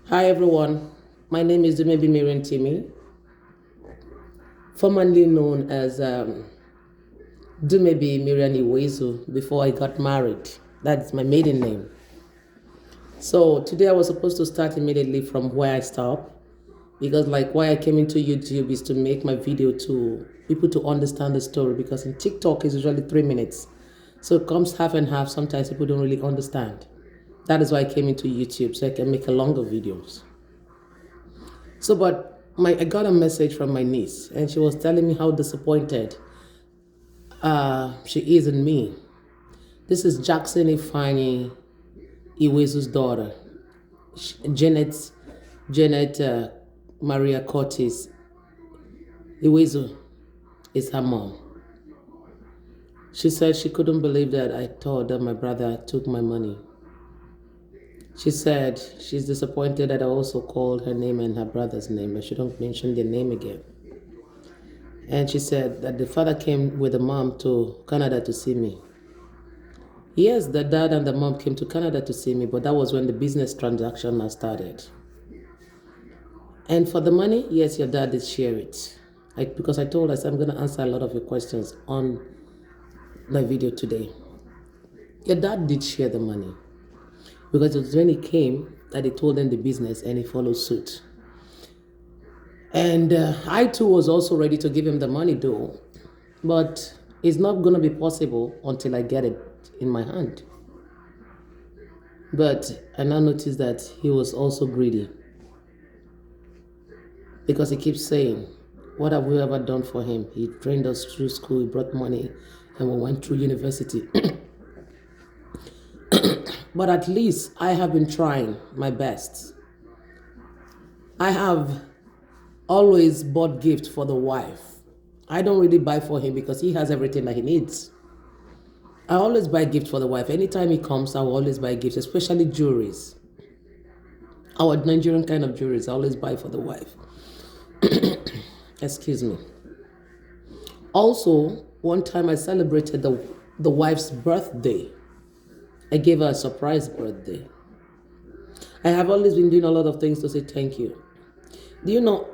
Hi everyone, my name is Dumebi Miriam Timi, formerly known as Dumebi Miriam Iwezu before I got married. That's my maiden name. So today I was supposed to start immediately from where I stopped because like why I came into YouTube is to make my video to people to understand the story because in TikTok it's usually 3 minutes. So it comes half and half. Sometimes people don't really understand. That is why I came into YouTube so I can make a longer videos. So, but I got a message from my niece, and she was telling me how disappointed she is in me. This is Jackson Ifeanyi Iwezu's daughter, Janet Maria Curtis Iwezu is her mom. She said she couldn't believe that I told that my brother took my money. She said she's disappointed that I also called her name and her brother's name, but she don't mention their name again. And she said that the father came with the mom to Canada to see me. Yes, the dad and the mom came to Canada to see me, but that was when the business transaction had started. And for the money, yes, your dad did share it. Because I told us I'm going to answer a lot of your questions on my video today. Your dad did share the money. Because it was when he came that he told them the business and he followed suit. And I too was also ready to give him the money though. But it's not going to be possible until I get it in my hand. But I now noticed that he was also greedy because he keeps saying, what have we ever done for him? He trained us through school, he brought money, and we went through university. But at least I have been trying my best. I have always bought gifts for the wife. I don't really buy for him because he has everything that he needs. I always buy gifts for the wife. Anytime he comes, I will always buy gifts, especially jewelries. Our Nigerian kind of jewelries I always buy for the wife. Excuse me. Also, one time I celebrated the wife's birthday. I gave her a surprise birthday. I have always been doing a lot of things to say thank you. Do you know,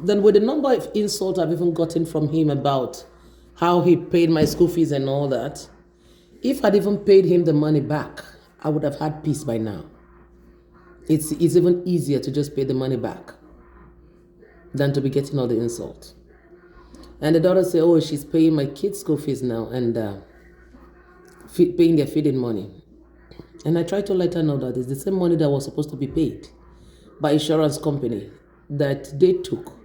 then with the number of insults I've even gotten from him about how he paid my school fees and all that, if I'd even paid him the money back, I would have had peace by now. It's even easier to just pay the money back than to be getting all the insults. And the daughter said, oh, she's paying my kids' school fees now and paying their feeding money. And I tried to let her know that it's the same money that was supposed to be paid by insurance company that they took.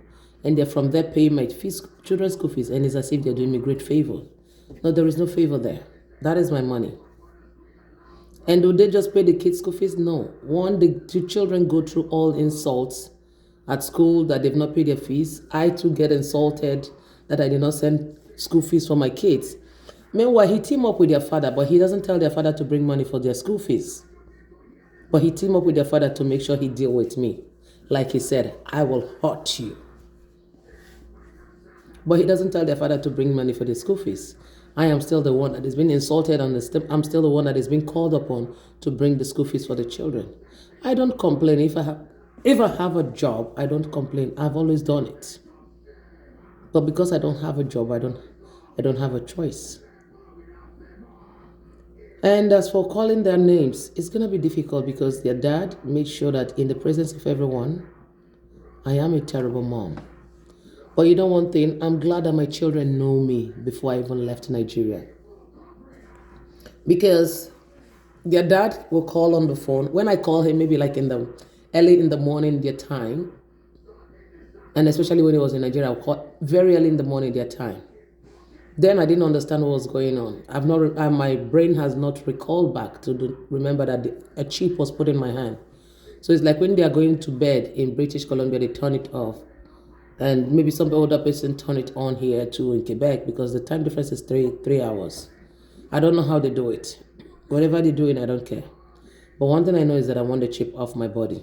And they're from there paying my children's school fees. And it's as if they're doing me great favor. No, there is no favor there. That is my money. And do they just pay the kids' school fees? No. One, the two children go through all insults at school that they've not paid their fees. I too get insulted that I did not send school fees for my kids. Meanwhile, he team up with their father, but he doesn't tell their father to bring money for their school fees. But he team up with their father to make sure he deal with me. Like he said, I will hurt you. But he doesn't tell their father to bring money for their school fees. I am still the one that is being insulted on the step. I'm still the one that is being called upon to bring the school fees for the children. I don't complain. If I have a job, I don't complain. I've always done it. But because I don't have a job, I don't have a choice. And as for calling their names, it's going to be difficult because their dad made sure that in the presence of everyone, I am a terrible mom. But you know one thing, I'm glad that my children know me before I even left Nigeria. Because their dad will call on the phone. When I call him, maybe like early in the morning their time, and especially when he was in Nigeria, I'll call very early in the morning their time. Then I didn't understand what was going on. My brain has not recalled back to remember that a chip was put in my hand. So it's like when they are going to bed in British Columbia, they turn it off. And maybe some older person turn it on here too in Quebec because the time difference is three hours. I don't know how they do it. Whatever they're doing, I don't care. But one thing I know is that I want the chip off my body.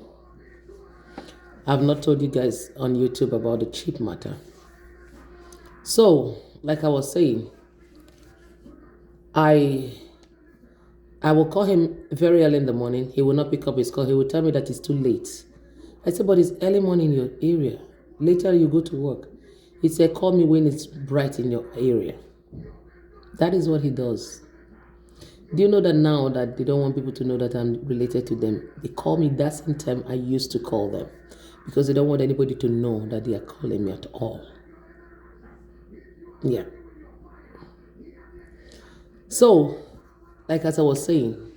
I've not told you guys on YouTube about the chip matter. So, like I was saying, I will call him very early in the morning. He will not pick up his call. He will tell me that it's too late. I said, but it's early morning in your area. Later you go to work. He said, call me when it's bright in your area. That is what he does. Do you know that now that they don't want people to know that I'm related to them? They call me that same time I used to call them, because they don't want anybody to know that they are calling me at all. Yeah. So, like as I was saying,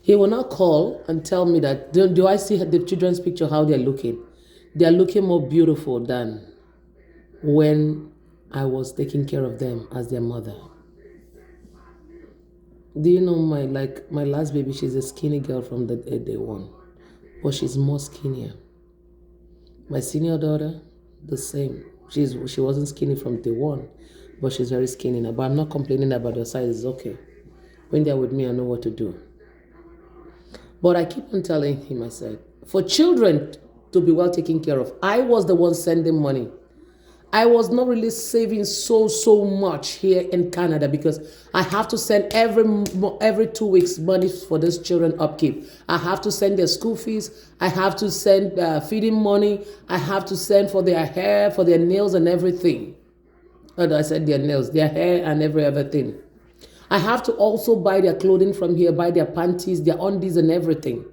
he will now call and tell me that, do I see the children's picture, how they're looking? They're looking more beautiful than when I was taking care of them as their mother. Do you know my last baby, she's a skinny girl from the day one, but she's more skinnier. My senior daughter, the same. She wasn't skinny from day one, but she's very skinny now. But I'm not complaining about her size, it's okay. When they're with me, I know what to do. But I keep on telling him, I said, for children to be well taken care of, I was the one sending money. I was not really saving so much here in Canada, because I have to send every 2 weeks money for these children upkeep. I have to send their school fees. I have to send feeding money. I have to send for their hair, for their nails and everything. I said their nails, their hair and every other thing. I have to also buy their clothing from here, buy their panties, their undies and everything.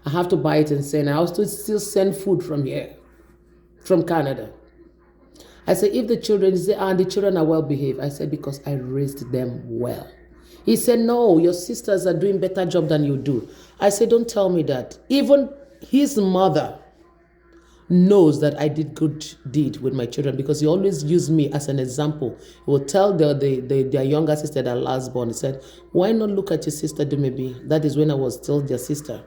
I have to buy it and send. I also still send food from here, from Canada. I said, if the children say, the children are well behaved. I said, because I raised them well. He said, no, your sisters are doing better job than you do. I said, don't tell me that. Even his mother knows that I did good deed with my children, because he always used me as an example. He will tell their younger sister, their last born, he said, why not look at your sister Dumebi? That is when I was still their sister.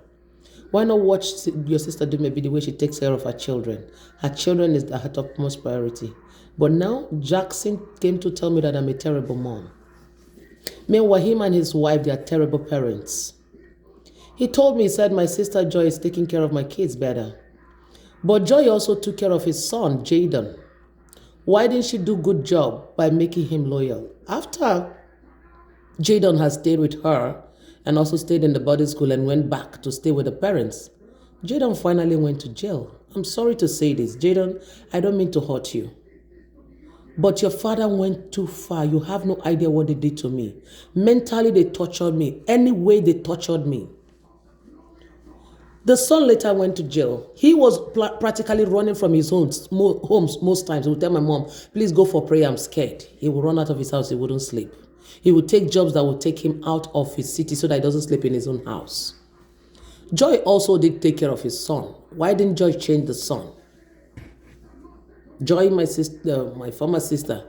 Why not watch your sister Dumebi, the way she takes care of her children? Her children is her topmost priority. But now Jackson came to tell me that I'm a terrible mom. Meanwhile, him and his wife, they are terrible parents. He told me, he said, my sister Joy is taking care of my kids better. But Joy also took care of his son, Jaden. Why didn't she do a good job by making him loyal? After Jaden has stayed with her and also stayed in the boarding school and went back to stay with the parents, Jaden finally went to jail. I'm sorry to say this, Jaden, I don't mean to hurt you. But your father went too far. You have no idea what they did to me. Mentally, they tortured me. Any way they tortured me. The son later went to jail. He was practically running from his homes most times. He would tell my mom, please go for prayer, I'm scared. He would run out of his house, he wouldn't sleep. He would take jobs that would take him out of his city so that he doesn't sleep in his own house. Joy also did take care of his son. Why didn't Joy change the son? Joy, my sister, my former sister,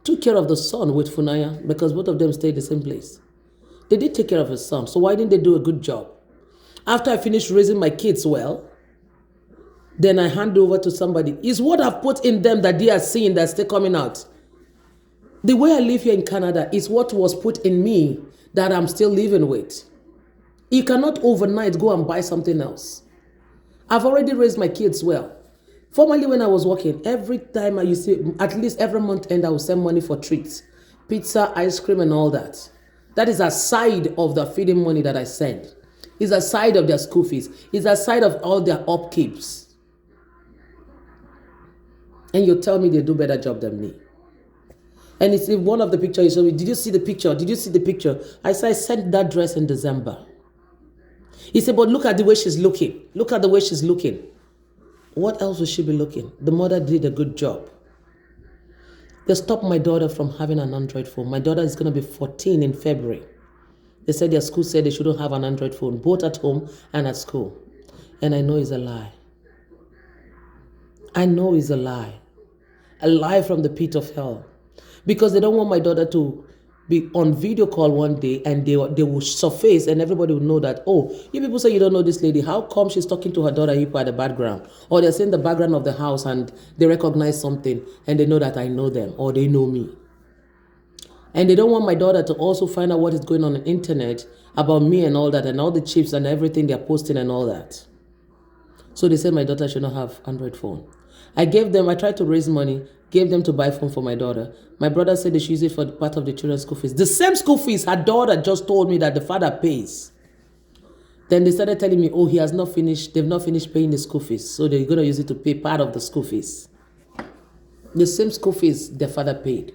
took care of the son with Funaya, because both of them stayed the same place. They did take care of his son, so why didn't they do a good job? After I finished raising my kids well, then I hand over to somebody. It's what I've put in them that they are seeing that's still coming out. The way I live here in Canada is what was put in me that I'm still living with. You cannot overnight go and buy something else. I've already raised my kids well. Formerly, when I was working, every time at least every month end, I would send money for treats, pizza, ice cream, and all that. That is aside of the feeding money that I send. It's aside of their school fees. It's aside of all their upkeeps. And you tell me they do better job than me. And it's in one of the pictures you showed me. Did you see the picture? Did you see the picture? I said, I sent that dress in December. He said, but look at the way she's looking. Look at the way she's looking. What else would she be looking? The mother did a good job. They stopped my daughter from having an Android phone. My daughter is going to be 14 in February. They said their school said they shouldn't have an Android phone, both at home and at school. And I know it's a lie. I know it's a lie. A lie from the pit of hell. Because they don't want my daughter to be on video call one day and they will surface and everybody will know that, oh, you people say you don't know this lady. How come she's talking to her daughter Hippo at the background? Or they're saying the background of the house and they recognize something and they know that I know them or they know me. And they don't want my daughter to also find out what is going on the internet about me and all that and all the chips and everything they're posting and all that. So they said my daughter should not have Android phone. I tried to raise money, gave them to buy phone for my daughter. My brother said they should use it for part of the children's school fees. The same school fees her daughter just told me that the father pays. Then they started telling me, oh, they've not finished paying the school fees. So they're going to use it to pay part of the school fees. The same school fees their father paid.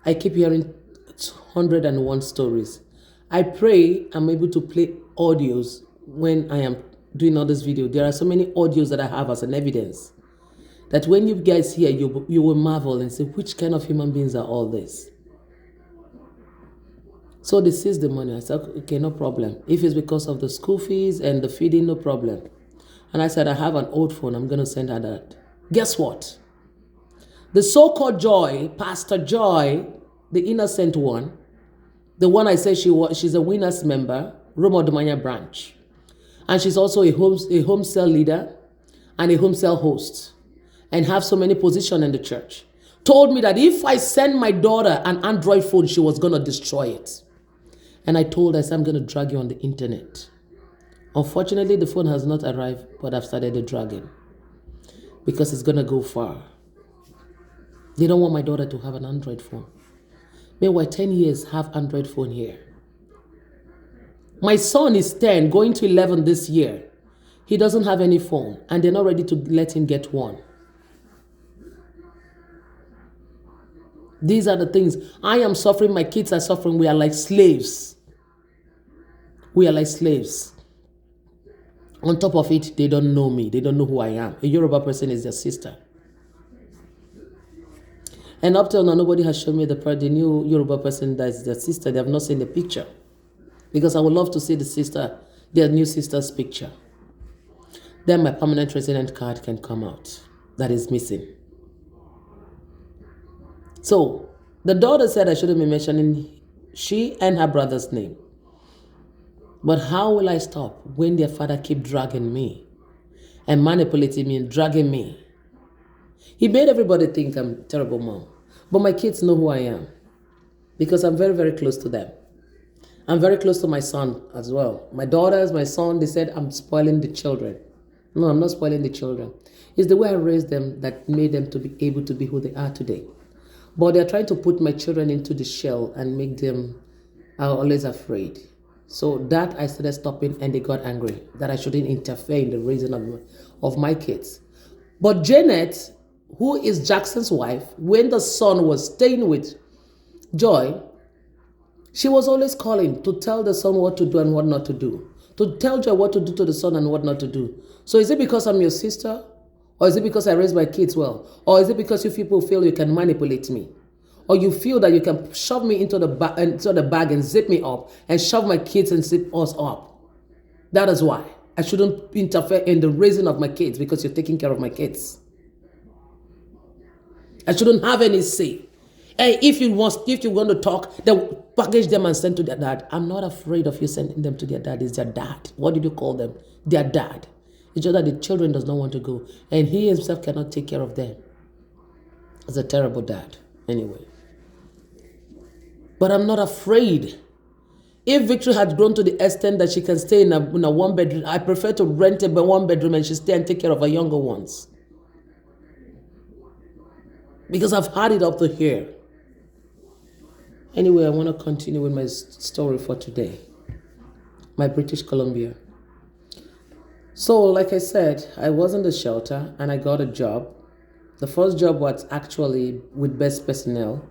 I keep hearing 101 stories. I pray I'm able to play audios when I am doing all this video. There are so many audios that I have as an evidence that when you guys hear, you will marvel and say, which kind of human beings are all this? So they seized the money. I said, okay, no problem. If it's because of the school fees and the feeding, no problem. And I said, I have an old phone. I'm going to send her that. Guess what? The so-called Joy, Pastor Joy, the innocent one, the one I said she's a winners member, Roma Domania branch. And she's also a home cell leader and a home cell host and have so many positions in the church. Told me that if I send my daughter an Android phone, she was going to destroy it. And I told her, I said, I'm going to drag you on the internet. Unfortunately, the phone has not arrived, but I've started the dragging because it's going to go far. They don't want my daughter to have an Android phone. Meanwhile, 10 years have Android phone here. My son is 10, going to 11 this year. He doesn't have any phone, and they're not ready to let him get one. These are the things. I am suffering, my kids are suffering. We are like slaves. We are like slaves. On top of it, they don't know me. They don't know who I am. A Yoruba person is their sister. And up till now, nobody has shown me the new Yoruba person that is their sister. They have not seen the picture. Because I would love to see their new sister's picture. Then my permanent resident card can come out. That is missing. So, the daughter said I shouldn't be mentioning she and her brother's name. But how will I stop when their father keep dragging me and manipulating me and dragging me? He made everybody think I'm a terrible mom. But my kids know who I am because I'm very, very close to them. I'm very close to my son as well. My daughters, my son, they said I'm spoiling the children. No, I'm not spoiling the children. It's the way I raised them that made them to be able to be who they are today. But they're trying to put my children into the shell and make them always afraid. So that I started stopping and they got angry that I shouldn't interfere in the raising of my kids. But Janet, who is Jackson's wife, when the son was staying with Joy, she was always calling to tell the son what to do and what not to do. To tell Joy what to do to the son and what not to do. So is it because I'm your sister? Or is it because I raised my kids well? Or is it because you people feel you can manipulate me? Or you feel that you can shove me into the bag and zip me up and shove my kids and zip us up? That is why I shouldn't interfere in the raising of my kids because you're taking care of my kids. I shouldn't have any say. Hey, if you want to talk, then package them and send to their dad. I'm not afraid of you sending them to their dad. It's their dad. What did you call them? Their dad. It's just that the children does not want to go. And he himself cannot take care of them. It's a terrible dad. Anyway. But I'm not afraid. If Victory had grown to the extent that she can stay in a one bedroom, I prefer to rent a one bedroom and she stay and take care of her younger ones. Because I've had it up to here. Anyway, I want to continue with my story for today. My British Columbia. So, like I said, I was in the shelter and I got a job. The first job was actually with Best Personnel,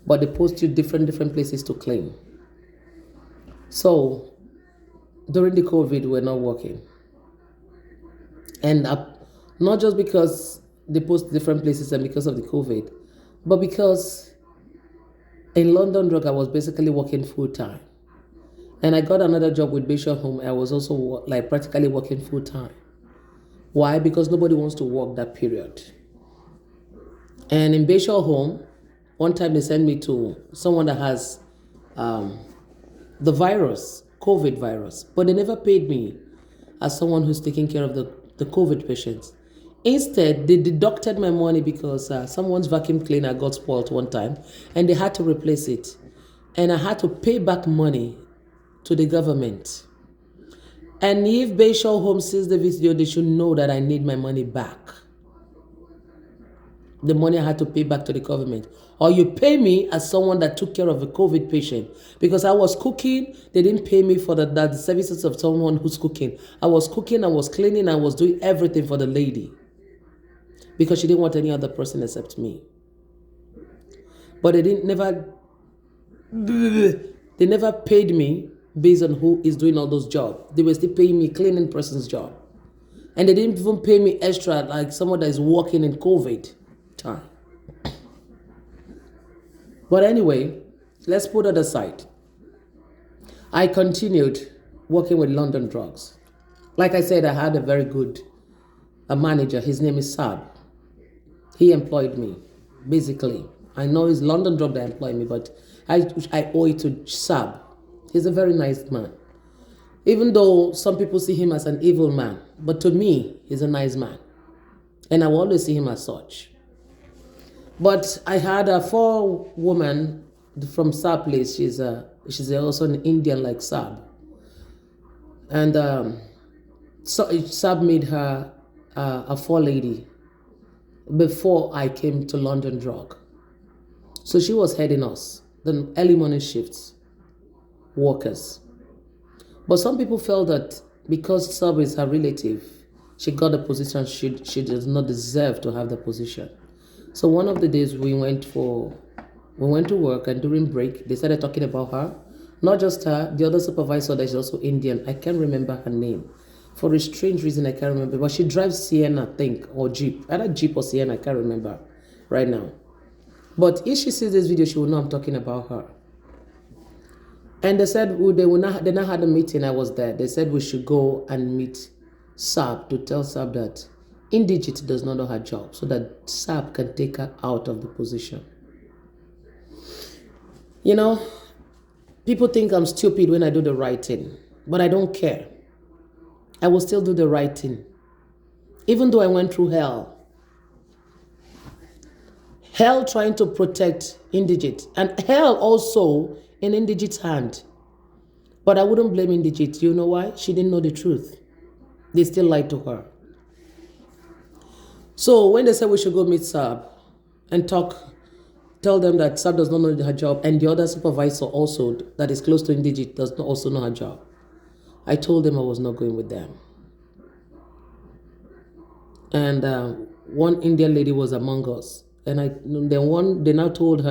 but they post you different places to claim. So, during the COVID, we're not working. And not just because they post different places and because of the COVID, but because in London Drug, I was basically working full time. And I got another job with Bayshore Home. I was also practically working full time. Why? Because nobody wants to work that period. And in Bayshore Home, one time they sent me to someone that has the virus, COVID virus, but they never paid me as someone who's taking care of the COVID patients. Instead, they deducted my money because someone's vacuum cleaner got spoiled one time and they had to replace it. And I had to pay back money to the government. And if Bayshore Home sees the video, they should know that I need my money back. the money I had to pay back to the government. Or you pay me as someone that took care of a COVID patient. Because I was cooking, they didn't pay me for the services of someone who's cooking. I was cooking, I was cleaning, I was doing everything for the lady. Because she didn't want any other person except me. But they never paid me based on who is doing all those jobs. They were still paying me cleaning person's job. And they didn't even pay me extra like someone that is working in COVID time. But anyway, let's put it aside. I continued working with London Drugs. Like I said, I had a very good manager. His name is Sab. He employed me, basically. I know it's London Drug that employed me, but I owe it to Sab. He's a very nice man. Even though some people see him as an evil man, but to me, he's a nice man. And I will always see him as such. But I had a 4 woman from Sab place. She's also an Indian like Sab. And so Sab made her a 4 lady before I came to London Drug. So she was heading us, the early morning shifts, workers. But some people felt that because Sab is her relative, she got the position, she does not deserve to have the position. So one of the days we went to work, and during break, they started talking about her. Not just her, the other supervisor that is also Indian. I can't remember her name. For a strange reason, I can't remember. But she drives Sienna, I think, or Jeep. Either Jeep or Sienna, I can't remember right now. But if she sees this video, she will know I'm talking about her. And they said they now had a meeting. I was there. They said we should go and meet Sab to tell Sab that Indigit does not know her job, so that Sab can take her out of the position. You know, people think I'm stupid when I do the right thing, but I don't care. I will still do the right thing. Even though I went through hell. Hell trying to protect Indigit, and hell also in Indigit's hand. But I wouldn't blame Indigit. You know why? She didn't know the truth. They still lied to her. So when they said we should go meet Sab and tell them that Sab does not know her job, and the other supervisor also that is close to Indigit does not also know her job, I told them I was not going with them. And one Indian lady was among us. And they now told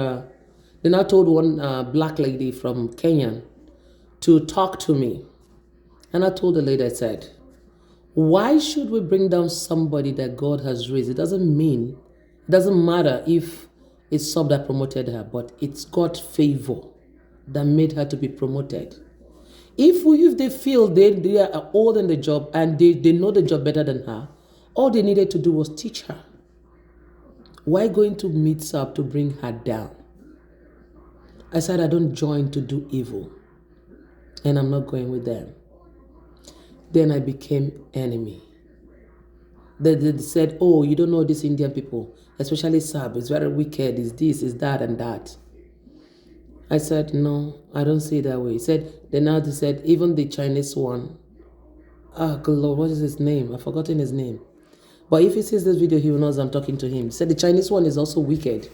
one black lady from Kenya to talk to me. And I told the lady, I said, why should we bring down somebody that God has raised? It doesn't matter if it's Sab that promoted her, but it's God's favor that made her to be promoted. If they feel they are old in the job and they know the job better than her, all they needed to do was teach her. Why going to meet Sab to bring her down? I said I don't join to do evil, and I'm not going with them. Then I became enemy. They said, oh, you don't know these Indian people, especially Sab, it's very wicked, it's this, it's that, and that. I said, no, I don't see it that way. They said, even the Chinese one, good Lord, what is his name? I've forgotten his name. But if he sees this video, he will know I'm talking to him. He said the Chinese one is also wicked,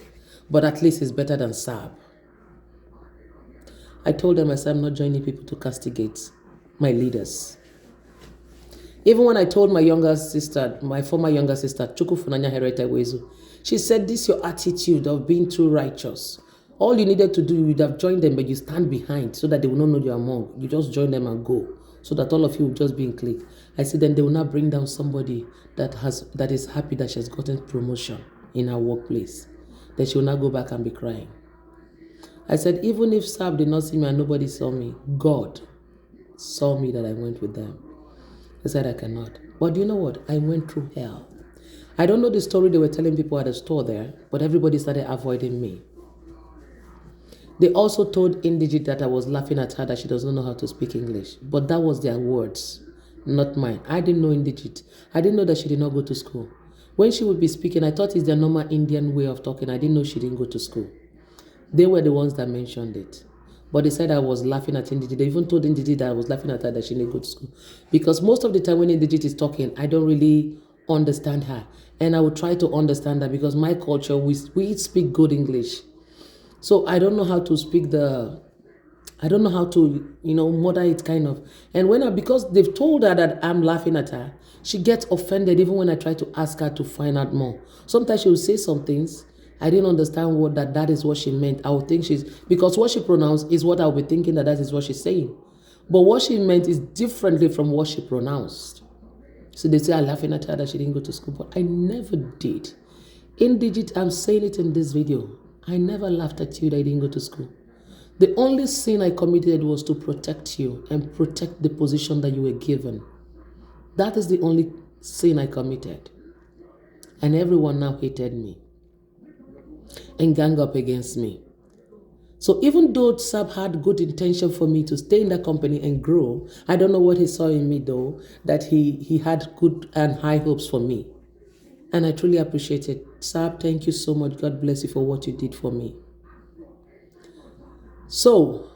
but at least he's better than Sab. I told them, I said, I'm not joining people to castigate my leaders. Even when I told my former younger sister, Chukwufunanya Hereta Wezu, she said, this is your attitude of being too righteous. All you needed to do, you would have joined them, but you stand behind so that they will not know you're among. You just join them and go, so that all of you will just be in clique. I said, then they will not bring down somebody that is happy that she has gotten promotion in her workplace. Then she will not go back and be crying. I said, even if Sab did not see me and nobody saw me, God saw me that I went with them. I said, I cannot. But you know what? I went through hell. I don't know the story they were telling people at the store there, but everybody started avoiding me. They also told Indigit that I was laughing at her, that she does not know how to speak English. But that was their words, not mine. I didn't know Indigit. I didn't know that she did not go to school. When she would be speaking, I thought it's their normal Indian way of talking. I didn't know she didn't go to school. They were the ones that mentioned it. But they said I was laughing at Indigit. They even told Indigit that I was laughing at her, that she didn't go to school. Because most of the time when Indigit is talking, I don't really understand her. And I would try to understand her because my culture, we speak good English. So I don't know how to speak I don't know how to, mother it kind of. And because they've told her that I'm laughing at her, she gets offended even when I try to ask her to find out more. Sometimes she will say some things. I didn't understand what that is what she meant. I would think because what she pronounced is what I'll be thinking that is what she's saying. But what she meant is differently from what she pronounced. So they say I'm laughing at her that she didn't go to school, but I never did. I'm saying it in this video. I never laughed at you that you didn't go to school. The only sin I committed was to protect you and protect the position that you were given. That is the only sin I committed. And everyone now hated me and gang up against me. So even though Sab had good intention for me to stay in that company and grow, I don't know what he saw in me though, that he had good and high hopes for me. And I truly appreciate it. Sab, thank you so much. God bless you for what you did for me. So,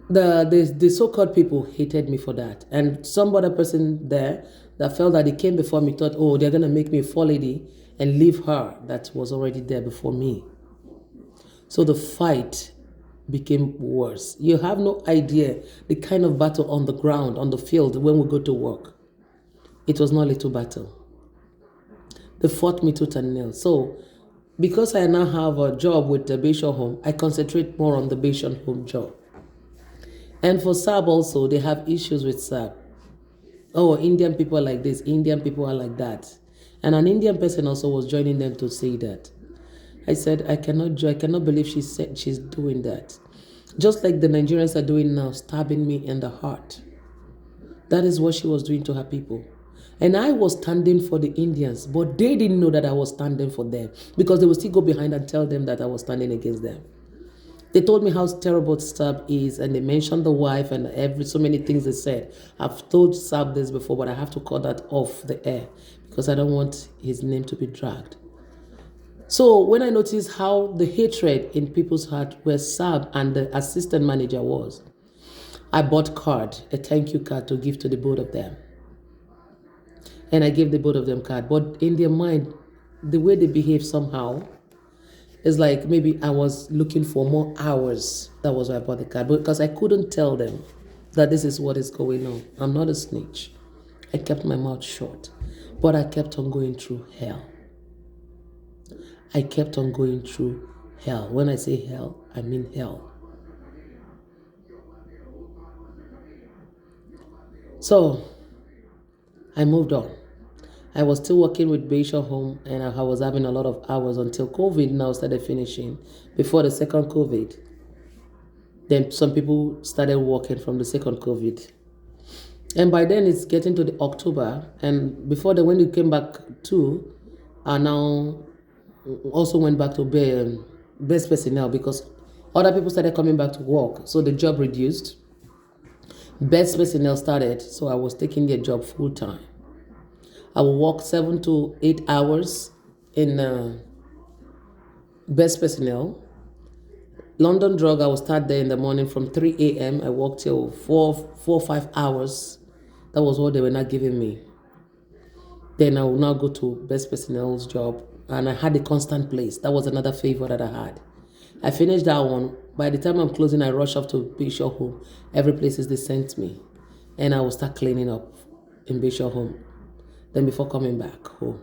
the so-called people hated me for that. And some other person there that felt that they came before me thought, oh, they're going to make me a four lady and leave her that was already there before me. So the fight became worse. You have no idea the kind of battle on the ground, on the field, when we go to work. It was not a little battle. They fought me tooth and nail. So, because I now have a job with the Bayshore Home, I concentrate more on the Bayshore Home job. And for SAB also, they have issues with SAB. Oh, Indian people are like this, Indian people are like that. And an Indian person also was joining them to say that. I said, I cannot believe she's doing that. Just like the Nigerians are doing now, stabbing me in the heart. That is what she was doing to her people. And I was standing for the Indians, but they didn't know that I was standing for them because they would still go behind and tell them that I was standing against them. They told me how terrible Sab is, and they mentioned the wife and so many things they said. I've told Sab this before, but I have to cut that off the air because I don't want his name to be dragged. So when I noticed how the hatred in people's heart where Sab and the assistant manager was, I bought a thank you card to give to the both of them. And I gave the both of them card. But in their mind, the way they behave somehow is like maybe I was looking for more hours. That was why I bought the card. Because I couldn't tell them that this is what is going on. I'm not a snitch. I kept my mouth shut. But I kept on going through hell. I kept on going through hell. When I say hell, I mean hell. So, I moved on. I was still working with Bayshore Home and I was having a lot of hours until COVID now started finishing. Before the second COVID, then some people started working from the second COVID. And by then it's getting to the October, and before then when you came back to, I now also went back to best personnel because other people started coming back to work. So the job reduced. Best personnel started, so I was taking their job full time. I will work 7 to 8 hours in best personnel. London Drug, I will start there in the morning from 3 a.m. I work till 4 or 5 hours. That was what they were not giving me. Then I will now go to best personnel's job, and I had a constant place. That was another favor that I had. I finished that one. By the time I'm closing, I rush off to Bayshore Home. Every place they sent me, and I will start cleaning up in Bayshore Home. Then before coming back home.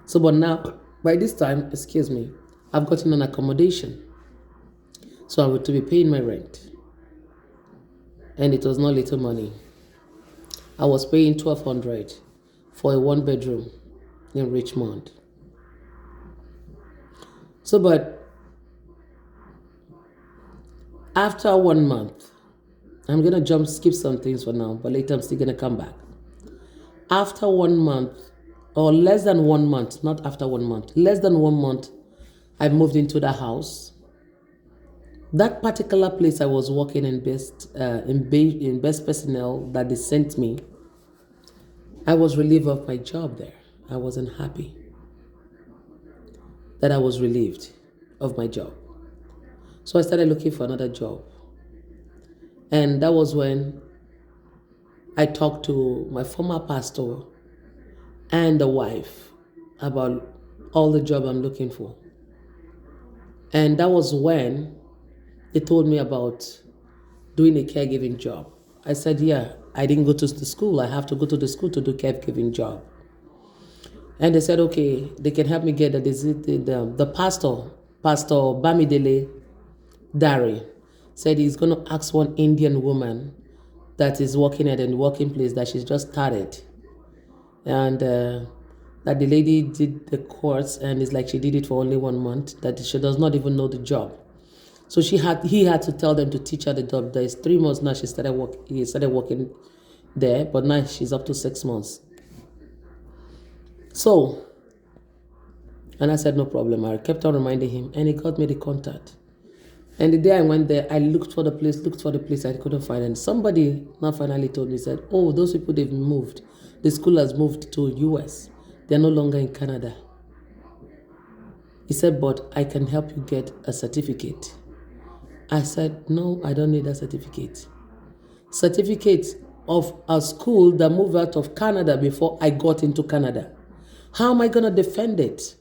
So, but now, by this time, excuse me, I've gotten an accommodation. So I would to be paying my rent. And it was not little money. I was paying $1,200 for a 1-bedroom in Richmond. So, but after 1 month, I'm going to skip some things for now, but later I'm still going to come back. After 1 month, or less than 1 month, not after 1 month, less than 1 month, I moved into the house. That particular place I was working in best personnel that they sent me, I was relieved of my job there. I wasn't happy that I was relieved of my job. So I started looking for another job. And that was when I talked to my former pastor and the wife about all the job I'm looking for. And that was when they told me about doing a caregiving job. I said, yeah, I didn't go to the school. I have to go to the school to do caregiving job. And they said, okay, they can help me get the pastor, Pastor Bamidele Dari, said he's going to ask one Indian woman that is working at a working place that she's just started. And that the lady did the course and it's like she did it for only 1 month, that she does not even know the job. So he had to tell them to teach her the job. There's 3 months now he started working there, but now she's up to 6 months. So, and I said, no problem. I kept on reminding him, and he got me the contact. And the day I went there, I looked for the place, I couldn't find it. And somebody now finally told me, said, oh, those people, they've moved. The school has moved to US. They're no longer in Canada. He said, but I can help you get a certificate. I said, no, I don't need a certificate. Certificate of a school that moved out of Canada before I got into Canada. How am I going to defend it?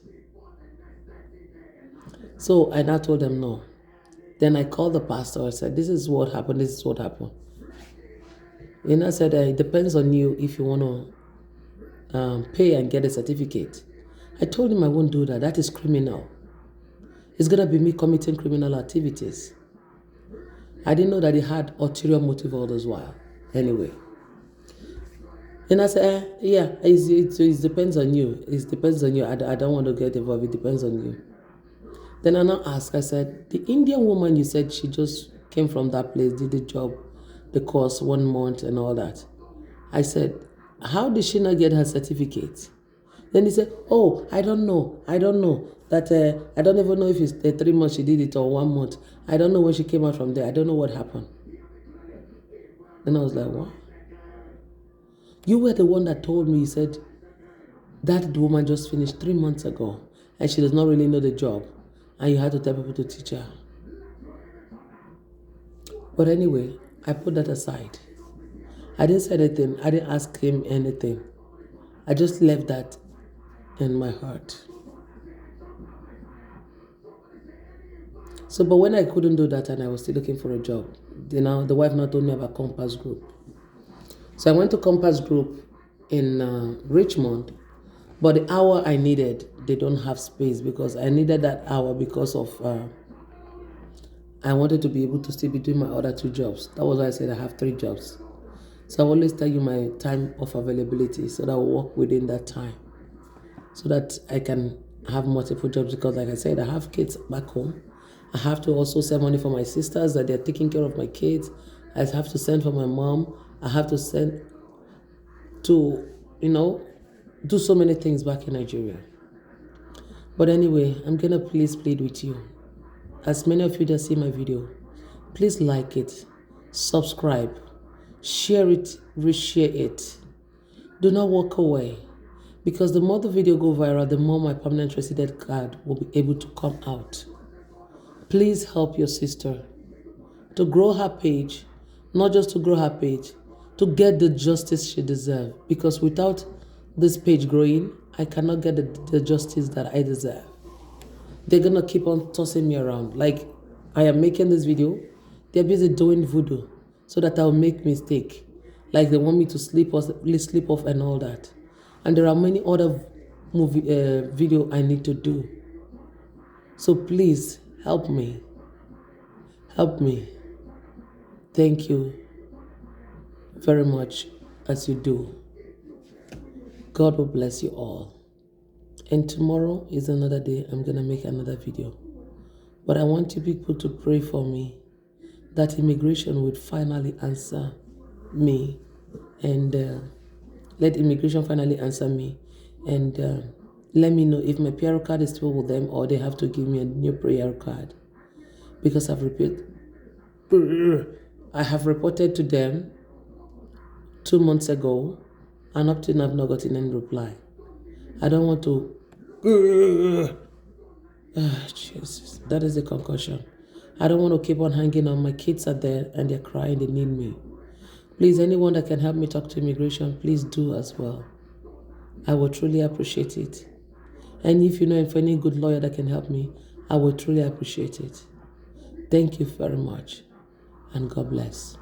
So I now told them no. Then I called the pastor. I said, this is what happened. This is what happened. And I said, it depends on you if you want to pay and get a certificate. I told him I won't do that. That is criminal. It's going to be me committing criminal activities. I didn't know that he had ulterior motive all this while. Anyway. And I said, yeah, it depends on you. It depends on you. I don't want to get involved. It depends on you. Then I now asked, I said, the Indian woman you said she just came from that place, did the job, the course 1 month and all that. I said, how did she not get her certificate? Then he said, oh, I don't know. That I don't even know if it's 3 months she did it or 1 month. I don't know when she came out from there. I don't know what happened. Then I was like, what? You were the one that told me, you said, that woman just finished 3 months ago and she does not really know the job. And you had to tell people to teach her. But anyway, I put that aside. I didn't say anything. I didn't ask him anything. I just left that in my heart. So, but when I couldn't do that and I was still looking for a job, the wife now told me about Compass Group. So I went to Compass Group in Richmond, but the hour I needed, they don't have space because I needed that hour because of, I wanted to be able to still be doing my other 2 jobs. That was why I said I have 3 jobs. So I always tell you my time of availability so that I will work within that time so that I can have multiple jobs because like I said, I have kids back home. I have to also send money for my sisters that they're taking care of my kids. I have to send for my mom. I have to send to, do so many things back in Nigeria. But anyway, I'm going to please plead with you. As many of you that see my video, please like it, subscribe, share it, reshare it. Do not walk away because the more the video go viral, the more my permanent resident card will be able to come out. Please help your sister to grow her page, not just to grow her page, to get the justice she deserves. Because without this page growing, I cannot get the justice that I deserve. They're going to keep on tossing me around. Like I am making this video, they're busy doing voodoo so that I'll make mistake. Like they want me to sleep off and all that. And there are many other video I need to do. So please help me. Help me. Thank you very much as you do. God will bless you all. And tomorrow is another day. I'm going to make another video. But I want you people to pray for me that immigration would finally answer me. And let immigration finally answer me. And let me know if my PR card is still with them or they have to give me a new PR card. Because I have reported to them 2 months ago, and up to now I've not gotten any reply. I don't want to. Jesus, that is a concussion. I don't want to keep on hanging on. My kids are there and they're crying. They need me. Please, anyone that can help me talk to immigration, please do as well. I would truly appreciate it. And if you know of any good lawyer that can help me, I would truly appreciate it. Thank you very much, and God bless.